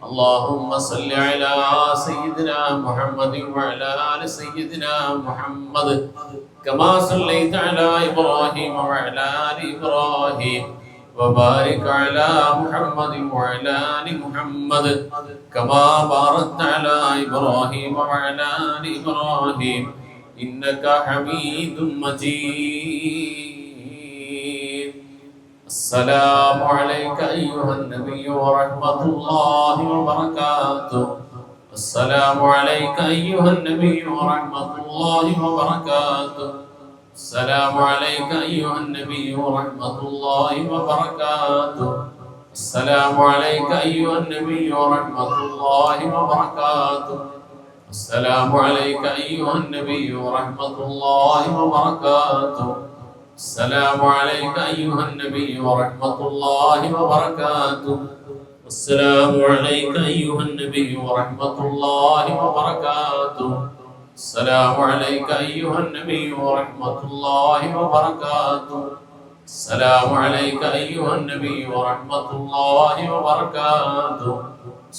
اللهم صل على سيدنا محمد وعلى آل سيدنا محمد كما صليت على إبراهيم وعلى آل إبراهيم وبارك على محمد وعلى آل محمد كما باركت على إبراهيم وعلى آل إبراهيم إنك حميد مجيد. السلام عليك أيها النبي ورحمة الله وبركاته. السلام عليك أيها النبي ورحمة الله وبركاته. السلام عليك أيها النبي ورحمة الله وبركاته. السلام عليك أيها النبي ورحمة الله وبركاته. السلام عليك أيها النبي ورحمة الله وبركاته. السلام عليك أيها النبي ورحمة الله وبركاته. السلام عليك أيها النبي ورحمة الله وبركاته. السلام عليك أيها النبي ورحمة الله وبركاته. السلام عليك أيها النبي ورحمة الله وبركاته.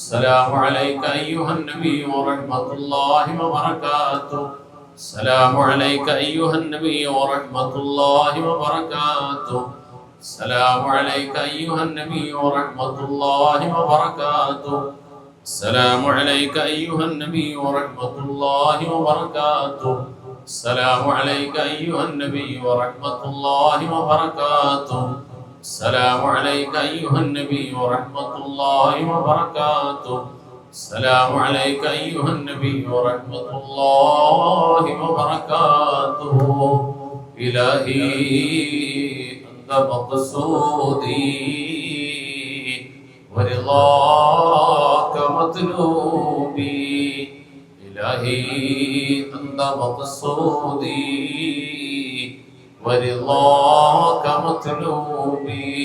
السلام عليك أيها النبي ورحمة الله وبركاته. السلام عليك أيها النبي ورحمة الله وبركاته. السلام عليك أيها النبي ورحمة الله وبركاته. السلام عليك أيها النبي ورحمة الله وبركاته. السلام عليك أيها النبي ورحمة الله وبركاته. السلام عليك أيها النبي ورحمة الله وبركاته. السلام عليك أيها النبي ورحمة الله وبركاته. إلهي أنت مقصودي ورضاك مطلوبي. إلهي أنت مقصودي ورضاك مطلوبي.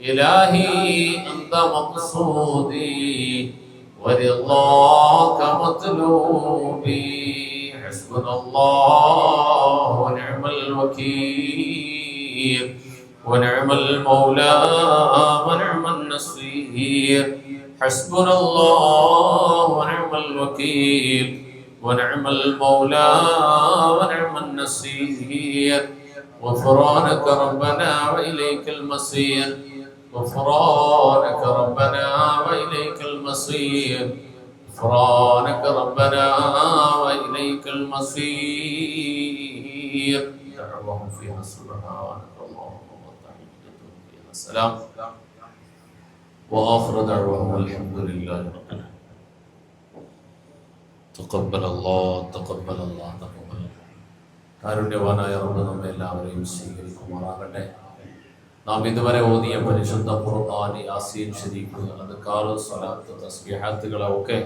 إلهي أنت مقصودي ورضاك مطلوبي. حسبنا الله ونعم الوكيل ونعم المولى ونعم النصير. حسبنا الله ونعم الوكيل ونعم المولى ونعم النصير. غفرانك ربنا وإليك المصير. غفرانك ربنا وإليك المصير. غفرانك ربنا وإليك المصير. دعوهم فيها سبحانك اللهم وتحيتهم فيها السلام وآخر دعوهم الحمد لله رب العالمين. تقبل الله تقبل الله تقبل. കാരുണ്യവാനായ റബ്ബ് നമ്മെ എല്ലാവരെയും സ്വീകരിക്കുമാറാകട്ടെ. നാം ഇതുവരെ ഓതിയ പരിശുദ്ധ ഖുർആൻ, യാസീൻ ശരീഫ്, അദ്കാർ, സ്വലാത്ത്, തസ്ബീഹാത്തുകളെ ഒക്കെ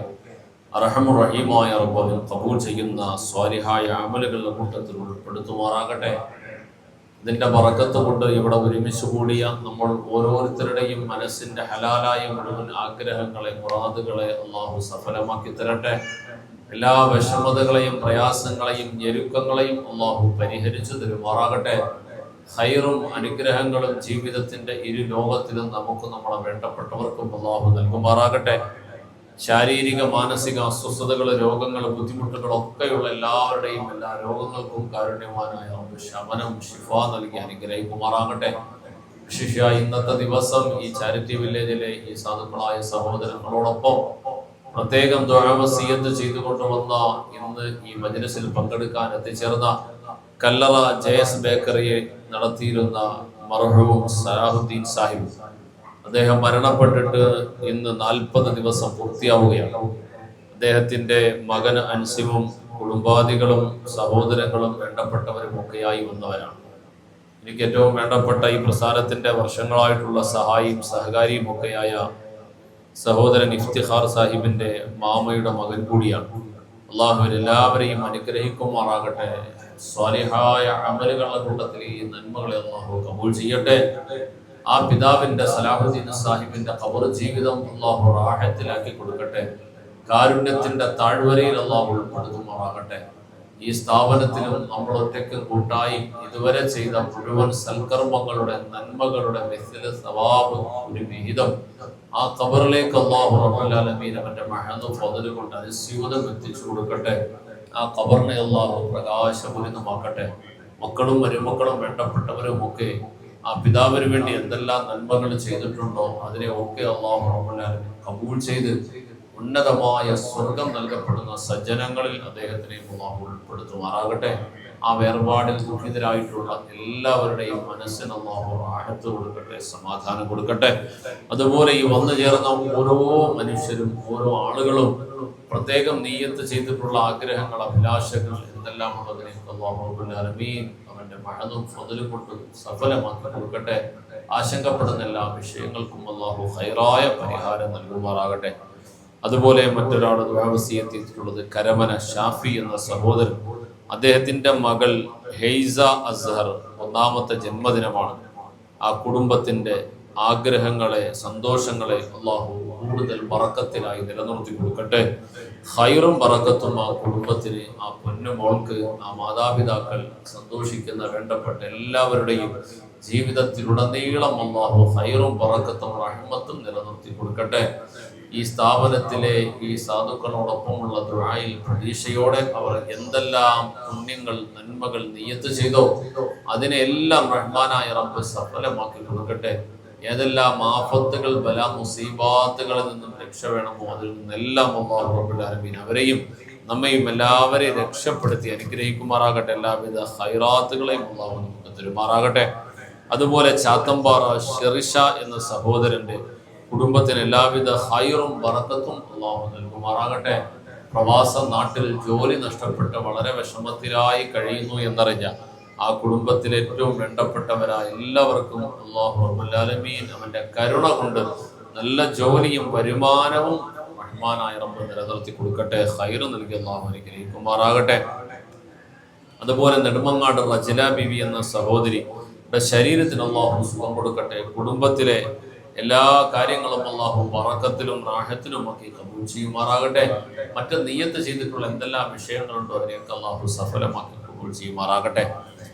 അർഹമുർ റഹീമായ റബ്ബ് ഖബൂൽ ചെയ്യുന്ന സ്വാലിഹായ അമലുകളുടെ കൂട്ടത്തിൽ ഉൾപ്പെടുത്തുമാറാകട്ടെ. ഇതിന്റെ ബറക്കത്ത് കൊണ്ട് ഇവിടെ ഒരുമിച്ച് കൂടിയ നമ്മൾ ഓരോരുത്തരുടെയും മനസ്സിന്റെ ഹലാലായ മുഴുവൻ ആഗ്രഹങ്ങളെ, മുറാദുകളെ അല്ലാഹു സഫലമാക്കി തരട്ടെ. എല്ലാ വിഷമതകളെയും പ്രയാസങ്ങളെയും ഞെരുക്കങ്ങളെയും അല്ലാഹു പരിഹരിച്ചു തരുമാറാകട്ടെ. ഖൈറും അനുഗ്രഹങ്ങളും ജീവിതത്തിന്റെ ഇരു ലോകത്തിലും നമുക്ക് നമ്മളെ വേണ്ടപ്പെട്ടവർക്കും അല്ലാഹു നൽകുമാറാകട്ടെ. ശാരീരിക മാനസിക അസ്വസ്ഥതകൾ, രോഗങ്ങൾ, ബുദ്ധിമുട്ടുകൾ ഒക്കെയുള്ള എല്ലാവരുടെയും എല്ലാ രോഗങ്ങൾക്കും കാരുണ്യവാനായ ശമനം, ശിഫ നൽകി അനുഗ്രഹിക്കുമാറാകട്ടെ. വിശേഷിയായി ഇന്നത്തെ ദിവസം ഈ ചാരിറ്റി വില്ലേജിലെ ഈ സാധുക്കളായ സഹോദരങ്ങളോടൊപ്പം പ്രത്യേകം ദുആ വസിയത്ത് ചെയ്തുകൊണ്ടുവന്ന ഇന്ന് ഈ മജ്‌ലിസിൽ പങ്കെടുക്കാൻ എത്തിച്ചേർന്ന കല്ലറ JS ബേക്കറിയെ നടത്തിയിരുന്ന മർഹൂം സലാഹുദ്ദീൻ സാഹിബ്, അദ്ദേഹം മരണപ്പെട്ടിട്ട് ഇന്ന് 40 ദിവസം പൂർത്തിയാവുകയാണ്. അദ്ദേഹത്തിന്റെ മകൻ അൻസിമും കുടുംബാദികളും സഹോദരങ്ങളും വേണ്ടപ്പെട്ടവരും ഒക്കെയായി വന്നവരാണ്. എനിക്ക് ഏറ്റവും വേണ്ടപ്പെട്ട ഈ പ്രസ്ഥാനത്തിന്റെ വർഷങ്ങളായിട്ടുള്ള സഹായിയും സഹകാരിയും ഒക്കെയായ സഹോദരൻ ഇഫ്തിഖാർ സാഹിബിന്റെ മാമയുടെ മകൻ കൂടിയാണ്. അള്ളാഹു എല്ലാവരെയും അനുഗ്രഹിക്കുമാറാകട്ടെ. സ്വാലിഹായ അമലുകളുടെ കൂട്ടത്തിൽ ഈ നന്മകളെ അള്ളാഹു കബൂൽ ചെയ്യട്ടെ. ആ പിതാവിന്റെ സലാഹുദ്ദീൻ സാഹിബിന്റെ ഖബർ ജീവിതം അള്ളാഹു റാഹത്തിലാക്കി കൊടുക്കട്ടെ. കാരുണ്യത്തിന്റെ താഴ്വരയിൽ അള്ളാഹു ഉൾപ്പെടുത്തുമാറാകട്ടെ. ഈ സ്ഥാപനത്തിലും നമ്മൾ ഒറ്റയ്ക്ക് കൂട്ടായി ഇതുവരെ ചെയ്ത മുഴുവൻ സൽക്കർമ്മങ്ങളുടെ നന്മകളുടെ മിസ്ല സവാബ് ഒരു വിഹിതം ആ ഖബറിലേക്ക് അല്ലാഹു റബ്ബുൽ ആലമീൻ അവന്റെ മഹദ് ഫദ്ൽ കൊണ്ട് അതിസ്യൂതം എത്തിച്ചു കൊടുക്കട്ടെ. ആ ഖബറിനെ അല്ലാഹു പ്രകാശപൂരിതമാക്കട്ടെ. മക്കളും മരുമക്കളും വേണ്ടപ്പെട്ടവരും ഒക്കെ ആ പിതാവിന് വേണ്ടി എന്തെല്ലാം നന്മകൾ ചെയ്തിട്ടുണ്ടോ അതിനെ ഒക്കെ അല്ലാഹു റബ്ബുൽ ആലമീൻ കബൂൽ ചെയ്ത് ഉന്നതമായ സ്വർഗം നൽകപ്പെടുന്ന സജ്ജനങ്ങളിൽ അദ്ദേഹത്തിനെ അല്ലാഹു ഉൾപ്പെടുത്തുമാറാകട്ടെ. ആ വേർപാടിൽ ദുഃഖിതരായിട്ടുള്ള എല്ലാവരുടെയും മനസ്സിന് അല്ലാഹു റാഹത്ത് കൊടുക്കട്ടെ, സമാധാനം കൊടുക്കട്ടെ. അതുപോലെ ഈ വന്നു ചേർന്ന ഓരോ മനുഷ്യരും ഓരോ ആളുകളും പ്രത്യേകം നിയ്യത്ത് ചെയ്തിട്ടുള്ള ആഗ്രഹങ്ങൾ അഭിലാഷങ്ങൾ എന്തെല്ലാം ഉള്ളതിനെ അല്ലാഹു റബ്ബുൽ ആലമീൻ അവന്റെ മഹദും ഫദ്ലും കൊണ്ട് സഫലമാക്കി കൊടുക്കട്ടെ. ആശങ്കപ്പെടുന്ന എല്ലാ വിഷയങ്ങൾക്കും അല്ലാഹു ഖൈറായ പരിഹാരം നൽകുമാറാകട്ടെ. അതുപോലെ മറ്റൊരാൾ ദുആ വസിയത്ത് ചെയ്തിട്ടുള്ളത് കരമന ഷാഫി എന്ന സഹോദരൻ, അദ്ദേഹത്തിന്റെ മകൾ ഹെയ്സ അസ്ഹർ 1ാമത്തെ ജന്മദിനമാണ്. ആ കുടുംബത്തിന്റെ ആഗ്രഹങ്ങളെ സന്തോഷങ്ങളെ അല്ലാഹു കൂടുതൽ ബറക്കത്തിലായി നിലനിർത്തി കൊടുക്കട്ടെ. ഖൈറും ബറക്കത്തും ആ കുടുംബത്തിന്, ആ പൊന്നുമോൾക്ക്, ആ മാതാപിതാക്കൾ സന്തോഷിക്കുന്ന വേണ്ടപ്പെട്ട എല്ലാവരുടെയും ജീവിതത്തിലുടനീളം അല്ലാഹു ഖൈറും ബറക്കത്തും റഹ്മത്തും നിലനിർത്തി കൊടുക്കട്ടെ. ഈ സ്ഥാപനത്തിലെ ഈ സാധുക്കളോടൊപ്പമുള്ള ദുആയിൽ പ്രതീക്ഷയോടെ അവർ എന്തെല്ലാം പുണ്യങ്ങൾ നന്മകൾ നിയ്യത്ത് ചെയ്തോ അതിനെല്ലാം റഹ്മാനായ റബ്ബ് സഫലമാക്കി കൊടുക്കട്ടെ. ഏതെല്ലാം ആഫത്തുകൾ ബലാ മുസീബാത്തുകളിൽ നിന്നും രക്ഷ വേണമോ അതിൽ നിന്നെല്ലാം അല്ലാഹു റബ്ബുൽ ആലമീൻ അവരെയും നമ്മയും എല്ലാവരെയും രക്ഷപ്പെടുത്തി അനുഗ്രഹിക്കുമാറാകട്ടെ. എല്ലാവിധ ഖൈറാത്തുകളെയും അല്ലാഹു നമുക്ക് തരുമാറാകട്ടെ. അതുപോലെ ചാത്തമ്പാറ ഷെറിഷ എന്ന സഹോദരന്റെ കുടുംബത്തിന് എല്ലാവിധ ഖൈറും ബറക്കത്തും അല്ലാഹു നൽകുമാറാകട്ടെ. പ്രവാസ നാട്ടിൽ ജോലി നഷ്ടപ്പെട്ട് വളരെ വിഷമത്തിലായി കഴിയുന്നു എന്നറിഞ്ഞ ആ കുടുംബത്തിലെ ഏറ്റവും വേണ്ടപ്പെട്ടവരായ എല്ലാവർക്കും അല്ലാഹു റബ്ബുൽ ആലമീൻ അവന്റെ കരുണ കൊണ്ട് നല്ല ജോലിയും വരുമാനവും റഹ്മാനായ റബ്ബ് നിലനിർത്തി കൊടുക്കട്ടെ. ഖൈർ നൽകി അല്ലാഹു അനുഗ്രഹിക്കുമാറാകട്ടെ. അതുപോലെ നെടുമങ്ങാട് റജില ബിബി എന്ന സഹോദരിയുടെ ശരീരത്തിന് അല്ലാഹു സുഖം കൊടുക്കട്ടെ. കുടുംബത്തിലെ എല്ലാ കാര്യങ്ങളും അല്ലാഹു ബറക്കത്തിലും റാഹത്തിലും ഒക്കെ കബൂൽ ചെയ്യുമാറാകട്ടെ. മറ്റ് നിയ്യത്ത് ചെയ്തിട്ടുള്ള എന്തെല്ലാം വിഷയങ്ങളുണ്ടോ അതിനെയൊക്കെ അല്ലാഹു സഫലമാക്കി കബൂൽ ചെയ്യുമാറാകട്ടെ.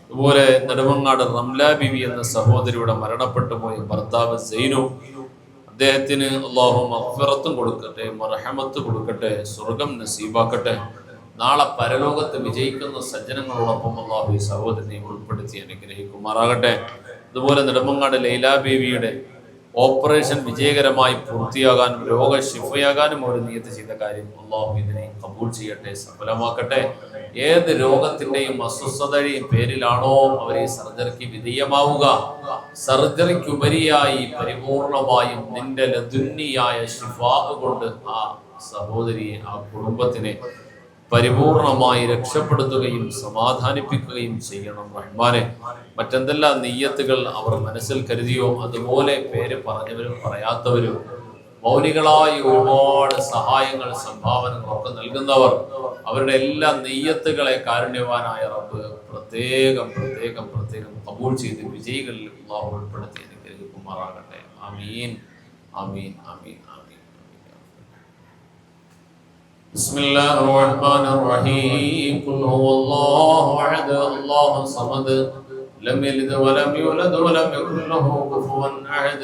അതുപോലെ നെടുമങ്ങാട് റംല ബിബി എന്ന സഹോദരിയുടെ മരണപ്പെട്ടു പോയ ഭർത്താവ് സൈനു, അദ്ദേഹത്തിന് അല്ലാഹു മഗ്ഫിറത്തും കൊടുക്കട്ടെ, മർഹമത്ത് കൊടുക്കട്ടെ, സ്വർഗം നസീബാക്കട്ടെ. നാളെ പരലോകത്ത് വിജയിക്കുന്ന സജ്ജനങ്ങളോടൊപ്പം അല്ലാഹു ഈ സഹോദരനെ ഉൾപ്പെടുത്തി അനുഗ്രഹിക്കുമാറാകട്ടെ. അതുപോലെ നെടുമങ്ങാട് ലൈല ബീവിയുടെ ഓപ്പറേഷൻ വിജയകരമായി പൂർത്തിയാകാനും രോഗശിഫയാകാനും അവർ നിയത്ത് ചെയ്ത കാര്യം അല്ലാഹു ഇതിനെ കബൂൽ ചെയ്യട്ടെ, സഫലമാക്കട്ടെ. ഏത് രോഗത്തിന്റെയും അസ്വസ്ഥതയുടെയും പേരിലാണോ അവർ ഈ സർജറിക്ക് വിധേയമാവുക, സർജറിക്കുപരിയായി പരിപൂർണമായും നിന്റെ ലദുന്നിയായ ശിഫാ കൊണ്ട് ആ സഹോദരിയെ, ആ കുടുംബത്തിനെ പരിപൂർണമായി രക്ഷപ്പെടുത്തുകയും സമാധാനിപ്പിക്കുകയും ചെയ്യണം റഹ്മാനെ. മറ്റെന്തെല്ലാം നിയ്യത്തുകൾ അവർ മനസ്സിൽ കരുതിയോ അതുപോലെ പേര് പറഞ്ഞവരും പറയാത്തവരും മൗനികളായി ഒരുപാട് സഹായങ്ങൾ സംഭാവനകളൊക്കെ നൽകുന്നവർ അവരുടെ എല്ലാ നിയ്യത്തുകളെ കാരുണ്യവാനായ റബ്ബ് പ്രത്യേകം പ്രത്യേകം പ്രത്യേകം കബൂൽ ചെയ്ത് വിജയികളിൽ അല്ലാഹു ഉൾപ്പെടുത്തി അനുഗ്രഹിക്കുമാറാകട്ടെ. ആമീൻ ആമീൻ ആമീൻ ആമീൻ. بسم الله الرحمن الرحيم قل هو الله احد الله الصمد لم يلد ولم يولد ولم يكن له كفوا احد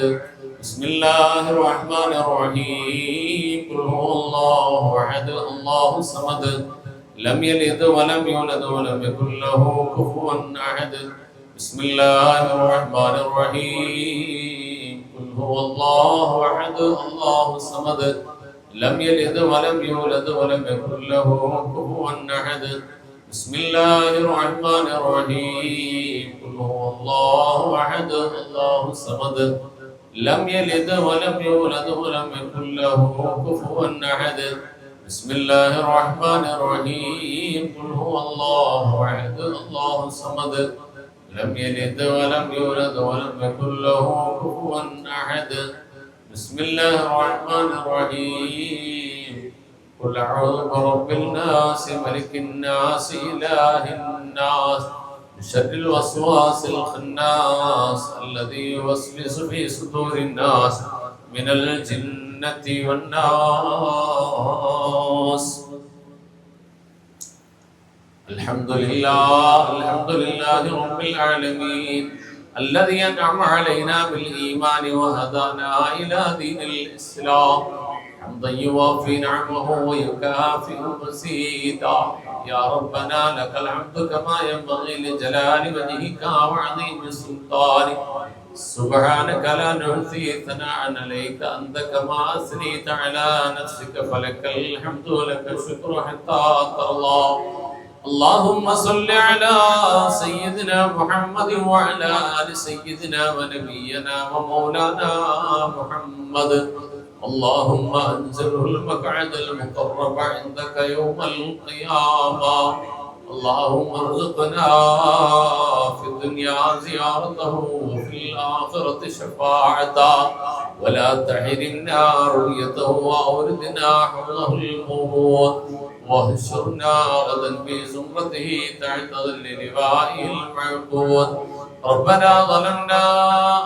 بسم الله الرحمن الرحيم قل هو الله احد الله الصمد لم يلد ولم يولد ولم يكن له كفوا احد بسم الله الرحمن الرحيم قل هو الله احد الله الصمد لم يلد ولم يولد ولم يكن له كفوا احد بسم الله الرحمن الرحيم قل هو الله احد الله الصمد لم يلد ولم يولد ولم يكن له كفوا احد بسم الله الرحمن الرحيم قل هو الله احد الله الصمد لم يلد ولم يولد ولم يكن له كفوا احد بسم الله الرحمن الرحيم قل أعوذ برب الناس ملك الناس إله الناس من شر الوسواس الخناس الذي يوسوس في صدور الناس من الجنة والناس. الحمد لله رب العالمين الذي أنعم علينا بالإيمان وهدانا إلى دين الإسلام حمدا يوافي نعمه ويكافئ مزيدا. يا ربنا لك الحمد كما ينبغي لجلال وجهك وعظيم سلطانك. سبحانك لا نحصي ثناء عليك أنت كما أثنيت على نفسك فلك الحمد ولك الشكر حتى ترضى. اللهم صل على سيدنا محمد وعلى آل سيدنا ونبينا ومولانا محمد. اللهم أنزله المقعد المقرب عندك يوم القيامة. اللهم ارزقنا في الدنيا زيارته وفي الآخرة شفاعته ولا تحرمنا رؤيته وأوردنا حوله الموت واهشرنا غدا بزمرته تحت ظل لوائه المعبود. ربنا ظلمنا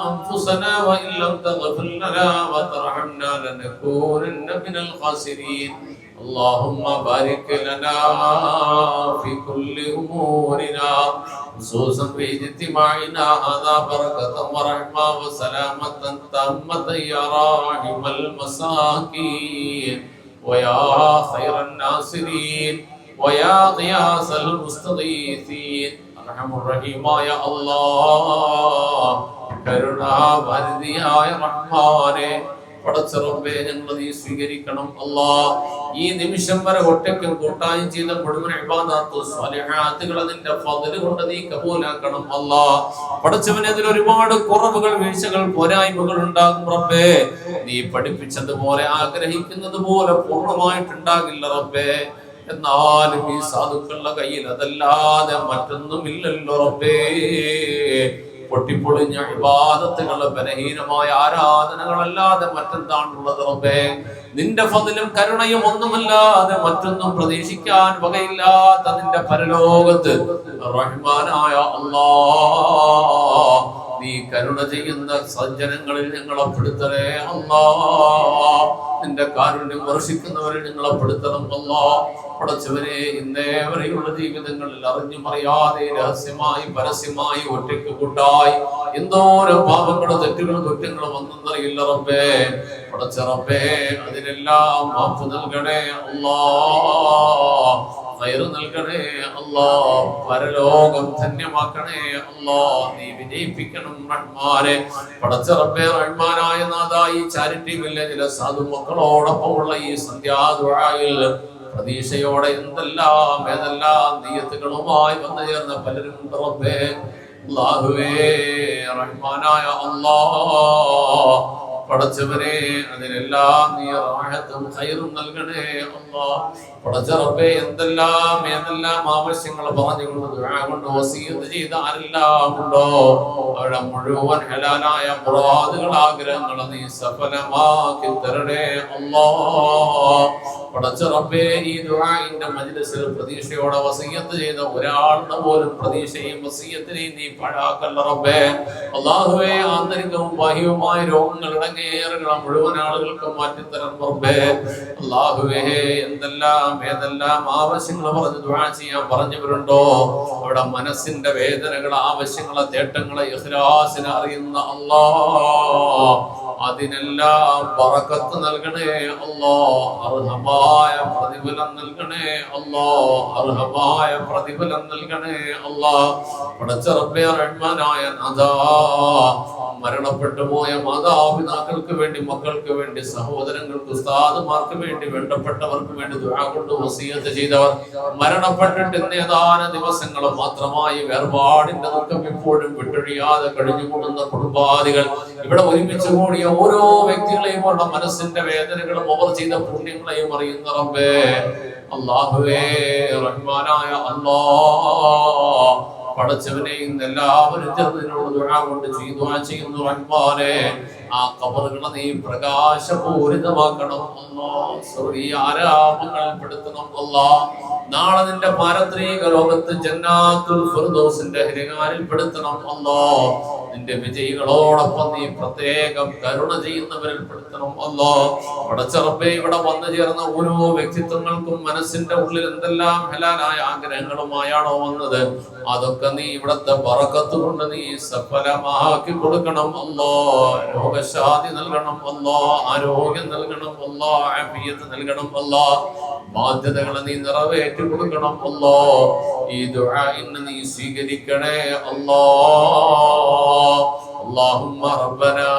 أنفسنا وإن لم تغفر لنا وترحمنا لنكونن من الخاسرين. اللهم بارك لنا في كل أمورنا خصوصا في اجتماعنا هذا بركة ورحمة وسلامة تامة يا راحم المساكين ويا خير الناصرين ويا غياث المستغيثين. أرحم الرحيم يا الله കരുണാഭാരതിയായ റഹ്മാനെ പടച്ചറബ്ബേ ഞങ്ങൾ നീ സ്വീകരിക്കണം അല്ലാഹ്. ഈ നിമിഷം വരെ ഒറ്റയ്ക്കും കൂട്ടായും ചെയ്ത മുഴുവൻ ഇബാദാത്തു സ്വാലിഹാത്തുകൾ നിന്റെ ഫദ്ൽ കൊണ്ട് നീ കബൂലാക്കണം അല്ലാഹ്. പടച്ചവനെ അതിൽ ഒരുപാട് കുറവുകൾ വീഴ്ചകൾ പോരായ്മകൾ ഉണ്ടാകും റബ്ബേ. നീ പഠിപ്പിച്ചതുപോലെ ആഗ്രഹിക്കുന്നത് പോലെ പൂർണ്ണമായിട്ടുണ്ടാകില്ല റബ്ബേ. എന്നാലും ഈ സാധുക്കളുടെ കയ്യിൽ അതല്ലാതെ മറ്റൊന്നുമില്ലല്ലോ റബ്ബേ. പൊട്ടിപ്പൊളിഞ്ഞ ഇബാദത്തുകള് ബലഹീനമായ ആരാധനകളല്ലാതെ മറ്റെന്താണുള്ളത് റബ്ബേ. നിന്റെ ഫദ്ലും കരുണയും ഒന്നുമല്ലാതെ മറ്റൊന്നും പ്രതീക്ഷിക്കാൻ വകയില്ലാത്ത നിന്റെ പരലോകത്ത് റഹ്മാനായ അല്ലാഹ് നീ കരുണ ചെയ്യുന്ന സജ്ജനങ്ങളിൽ ഞങ്ങളെ പെടുത്തണേ അല്ലാഹ്. നിന്റെ കാരുണ്യം വർഷിക്കുന്നവരെ ഞങ്ങളെ പെടുത്തണം അല്ലാഹ്. പടച്ചവരെ ഇന്നേ വരെയുള്ള ജീവിതങ്ങളിൽ അറിഞ്ഞും അറിയാതെ രഹസ്യമായി പരസ്യമായി ഒറ്റയ്ക്ക് കൂട്ടായി എന്തോരം പാപങ്ങളും തെറ്റുകളും കുറ്റങ്ങളും വന്നെന്നറിയില്ല റബ്ബേ. പടച്ച റബ്ബേ അതിനെല്ലാം മാപ്പ് നൽകണേ അല്ലാഹ്. ഖൈറ് നൽകണേ അല്ലാഹ്. പരലോകം ധന്യമാക്കണേ അല്ലാഹ്. നീ വിജയിപ്പിക്കണം റഹ്മാനെ. പടച്ച റബ്ബേ റഹ്മാനായ നാഥാ ഈ ചാരിറ്റി വില്ലേജിലെ സാധു മക്കളോടൊപ്പമുള്ള ഈ സന്ധ്യാദുആയിൽ പ്രതീക്ഷയോടെ ഏതെല്ലാം നിയ്യത്തുകളുമായി വന്നു ചേർന്ന പലരും റബ്ബേ. അല്ലാഹുവേ റഹ്മാനായ അല്ലാഹ് പടച്ചവനെ അതിനെല്ലാം നീ റാഹത്തും ഖൈറും നൽകണേ അല്ലാഹ്. പടച്ച റബ്ബേ ഏതെല്ലാം ആവശ്യങ്ങൾ പറഞ്ഞുകൊണ്ട് ദുആ കൊണ്ട് വസിയത്ത് ചെയ്ത ആരെല്ലാം ഉണ്ടോ അവരുടെ മുഴുവൻ ഹലാലായ മുറാദുകൾ ആഗ്രഹങ്ങൾ നീ സഫലമാക്കി തരണേ അല്ലാഹ്. പടച്ച റബ്ബേ ഈ ദുആഇന്റെ മജ്ലിസിൽ പ്രതീക്ഷയോടെ വസിയത്ത് ചെയ്ത ഒരാളുടെ പോലും പ്രതീക്ഷയും വസിയത്തിനെയും നീ പാഴാക്കല്ല റബ്ബേ. അല്ലാഹുവേ ആന്തരികവും ബാഹ്യവുമായ രോഗങ്ങൾ ഇടങ്ങേറുകള മുഴുവൻ ആളുകൾക്കും മാറ്റിത്തരണം റബ്ബേ. അല്ലാഹുവേ ഏതെല്ലാം ആവശ്യങ്ങൾ പറഞ്ഞ് ദുആ ചെയ്യാൻ പറഞ്ഞവരുണ്ടോ അവിടെ മനസ്സിന്റെ വേദനകൾ ആവശ്യങ്ങളെ തേട്ടങ്ങളെ ഇഖ്ലാസിനെ അറിയുന്ന അല്ലാഹ് അതിനെല്ലാം ബറക്കത്ത് നൽകണേ അല്ലാഹ്. അർഹമായ പ്രതിഫലം നൽകണേ അല്ലാഹ്. അർഹമായ പ്രതിഫലം നൽകണേ അല്ലാഹ്. പടച്ച റബ്ബേ റഹ്മാനായ നാഥാ മരണപ്പെട്ടു പോയ മാതാപിതാക്കൾക്ക് വേണ്ടി മക്കൾക്ക് വേണ്ടി സഹോദരങ്ങൾക്ക് ഉസ്താദുമാർക്ക് വേണ്ടി വേണ്ടപ്പെട്ടവർക്ക് വേണ്ടി ദുആ കൊണ്ട് വസിയത്ത് ചെയ്തവർ മരണപ്പെട്ടിട്ട് ഏതാനും ദിവസങ്ങൾ മാത്രമായി വേർപാടിന്റെ ദുഃഖം ഇപ്പോഴും വിട്ടൊഴിയാതെ കഴിഞ്ഞുകൂടുന്ന കുടുംബാദികൾ ഇവിടെ ഒരുമിച്ച് കൂടിയ ഓരോ വ്യക്തികളെയും അവരുടെ മനസ്സിന്റെ വേദനകളും അവർ ചെയ്ത പുണ്യങ്ങളെയും അറിയുന്ന റബ്ബേ. അല്ലാഹുവേ റഹ്മാനായ അല്ലാഹ് പടച്ചവനെ ഇന്ന് എല്ലാവരും ചേർന്നതിനോട് ദുആ കൊണ്ട് ചെയ്യുന്നു റഹ്മാനെ. ആ ഖബറുകളെ നീ പ്രകാശപൂരിതമാക്കണം അല്ലാഹ്. സ്വർഗീയ ആരാമങ്ങളിൽ പെടുത്തണം അല്ലാഹ്. നാളെ നിന്റെ പാരത്രിക ലോകത്ത് ജന്നാത്തുൽ ഫിർദൗസിന്റെ ഹരികാരിൽ പെടുത്തണം അല്ലാഹ്. നിന്റെ വിജയികളോടൊപ്പം നീ പ്രത്യേകം കരുണ ചെയ്യുന്നവരിൽ പെടുത്തണം അല്ലാഹ്. പടച്ചറബ്ബേ, ഇവിടെ വന്നു ചേർന്ന ഓരോ വ്യക്തിത്വങ്ങൾക്കും മനസ്സിന്റെ ഉള്ളിൽ എന്തെല്ലാം ഹലാലായ ആഗ്രഹങ്ങളുമായാണോ വന്നത്, അതൊക്കെ നീ ഇവിടത്തെ ബറക്കത്ത് കൊണ്ട് നീ സഫലമാക്കി കൊടുക്കണം അല്ലാഹ്. രോഗശാന്തി നൽകണം അല്ലാഹ്, ആരോഗ്യം നൽകണം അല്ലാഹ്, ആഫിയത്ത് നൽകണം അല്ലാഹ്, ബാധ്യതകളെ നീ നിറവേറ്റി കൊടുക്കണം അല്ലാഹ്. ഈ ദുആ ഇന്ന് നീ സ്വീകരിക്കണേ അല്ലാഹ്. اللهم ربنا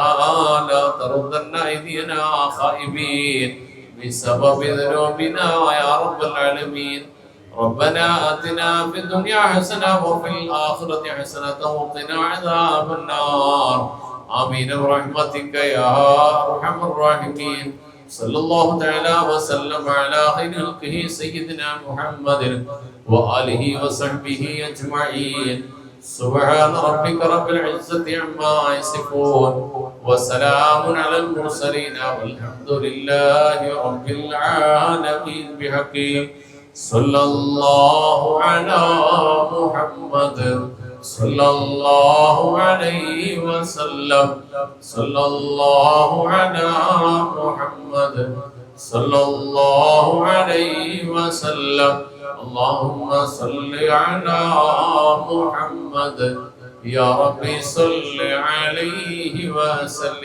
لا تردنا أيدينا خائبين بسبب ذنوبنا يا رب العالمين. ربنا آتنا في الدنيا حسنة وفي الآخرة حسنة وقنا عذاب النار. آمين برحمتك يا أرحم الراحمين. صلى الله تعالى وسلم على خير خلقه سيدنا محمد وآله وصحبه أجمعين. سبحان ربك رب العزة عما يصفون وسلام على المرسلين والحمد لله رب العالمين. بحقه صلى الله على محمد صلى الله عليه وسلم. صلى الله على محمد صلى الله عليه وسلم. اللهم صل على محمد يا ربي صل عليه وسلم.